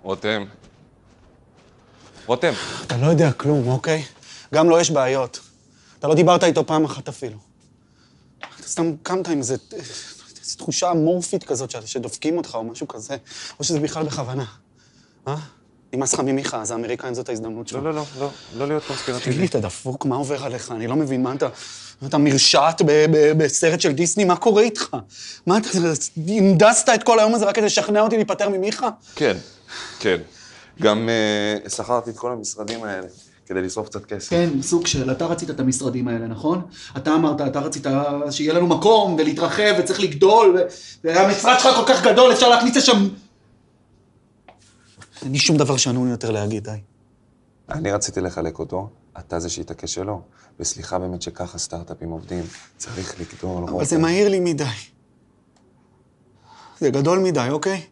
רותם. רותם. אתה לא יודע כלום, אוקיי? גם לו יש בעיות. אתה לא דיברת איתו פעם אחת אפילו. אתה סתם קמת עם איזו תחושה אמורפית כזאת שדופקים אותך או משהו כזה, או שזה בכלל בכוונה. נמאס לך ממיכה, אז האמריקאים זאת ההזדמנות שלו. לא להיות קונספירטיבי. תגיד לי, אתה דפוק, מה עובר עליך? אני לא מבין, מה אתה מרשעת בסרט של דיסני? מה קורה איתך? מה אתה הנדסת את כל היום הזה רק כדי לשכנע אותי להיפטר ממיכה? כן. גם שכרתי את כל המשרדים האלה כדי לשרוף קצת כסף. כן, סוג של, אתה רצית את המשרדים האלה, נכון? אתה אמרת, אתה רצית שיהיה לנו מקום ולהתרחב וצריך לגדול, והמשרד שלך כל כך גדול, אפשר להכניס לשם... אין לי שום דבר שנון יותר להגיד, די. אני רציתי לחלק אותו, אתה זה שהתעקש שלו. וסליחה באמת שככה סטארט-אפים עובדים, צריך לגדול. אבל זה מהיר לי מדי. זה גדול מדי, אוקיי?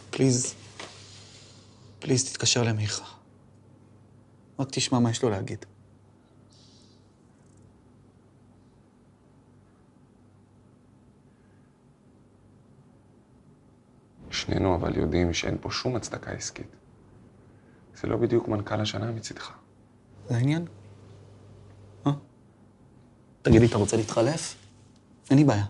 פליז תתקשר למיכה. רק תשמע מה יש לו להגיד. שנינו אבל יודעים שאין פה שום הצדקה עסקית. זה לא בדיוק מנכ"ל השנה מצדך. זה העניין? תגיד לי, אתה רוצה להתחלף? אין לי בעיה.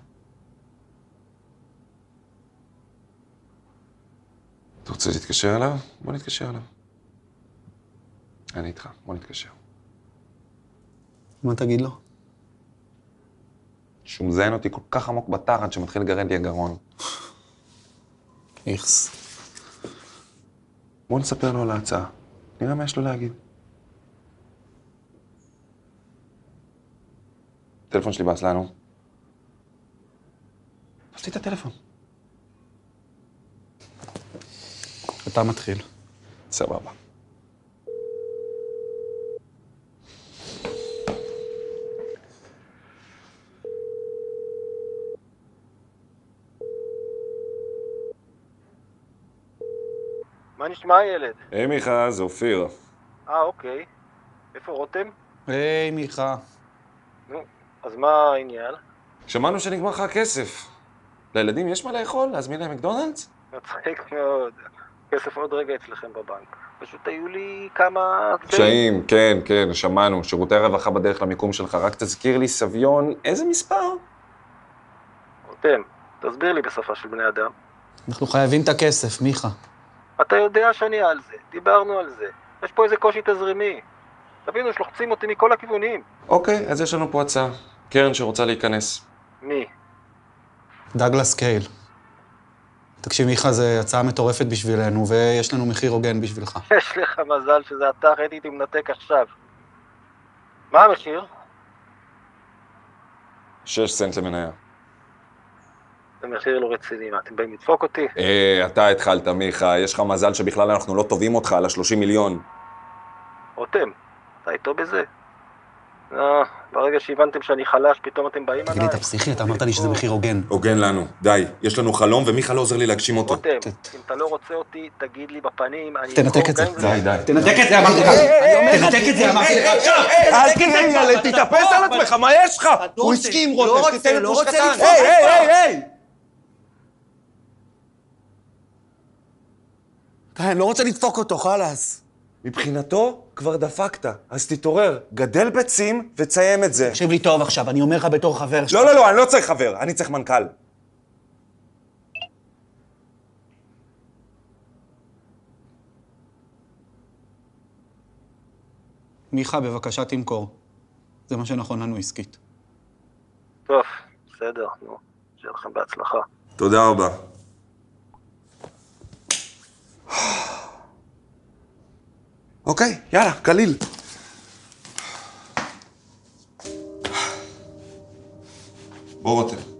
אתה רוצה להתקשר אליו? בוא נתקשר אליו. אני איתך, בוא נתקשר. מה תגיד לו? שהוא מזיין אותי כל כך עמוק בתחת שמתחיל לגרד לי הגרון. איכס. בוא נספר לו על ההצעה. נראה מה יש לו להגיד. הטלפון שלי בעס לנו. תפסיק את הטלפון. אתה מתחיל. סבבה. מה נשמע, ילד? היי מיכה, זה אופיר. אוקיי. איפה רותם? היי, מיכה. נו, אז מה העניין? שמענו שנגמר לך הכסף. לילדים יש מה לאכול? להזמין להם מקדונלדס? מצחיק מאוד. כסף עוד רגע אצלכם בבנק. פשוט היו לי כמה... קשיים, כן, שמענו. שירותי רווחה בדרך למיקום שלך. רק תזכיר לי, סביון, איזה מספר? רותם, תסביר לי בשפה של בני אדם. אנחנו חייבים את הכסף, מיכה. אתה יודע שאני על זה, דיברנו על זה. יש פה איזה קושי תזרימי. תבינו, שלוחצים אותי מכל הכיוונים. אוקיי, אז יש לנו פה הצעה. קרן שרוצה להיכנס. מי? דאגלס קייל. תקשיב, מיכה, זו הצעה מטורפת בשבילנו, ויש לנו מחיר הוגן בשבילך. יש לך מזל שזה אתה, הייתי מנתק עכשיו. מה המחיר? 6 סנט למניה. זה מחיר לא רציני, מה, אתם באים לדפוק אותי? אתה התחלת, מיכה. יש לך מזל שבכלל אנחנו לא טובים אותך על ה-30 מיליון. רותם, אתה איתו בזה? ברגע שהבנתם שאני חלש, פתאום אתם באים עליי. תגיד לי, אתה פסיכי? אתה אמרת לי שזה מחיר הוגן. הוגן לנו. די. יש לנו חלום ומיכה לא עוזר לי להגשים אותו. רותם, אם אתה לא רוצה אותי, תגיד לי בפנים, תנתק את זה. די. תנתק את זה, אמרתי לך. תנתק את זה, אמרתי לך. אל תהיה ילד, תתאפס על עצמך, מה יש לך? הוא הסכים, רותם, תיתן לו פוש קטן. היי! אני לא רוצה לדפוק אותו, חלאס. מבחינתו כבר דפקת, אז תתעורר, גדל ביצים וציים את זה. תקשיב לי טוב עכשיו, אני אומר לך בתור חבר שלך. לא, אני לא צריך חבר, אני צריך מנכ"ל. מיכה, בבקשה תמכור. זה מה שנכון לנו עסקית. טוב, בסדר, נו, שיהיה לכם בהצלחה. תודה רבה. אוקיי, יאללה, קליל. בוא רותם.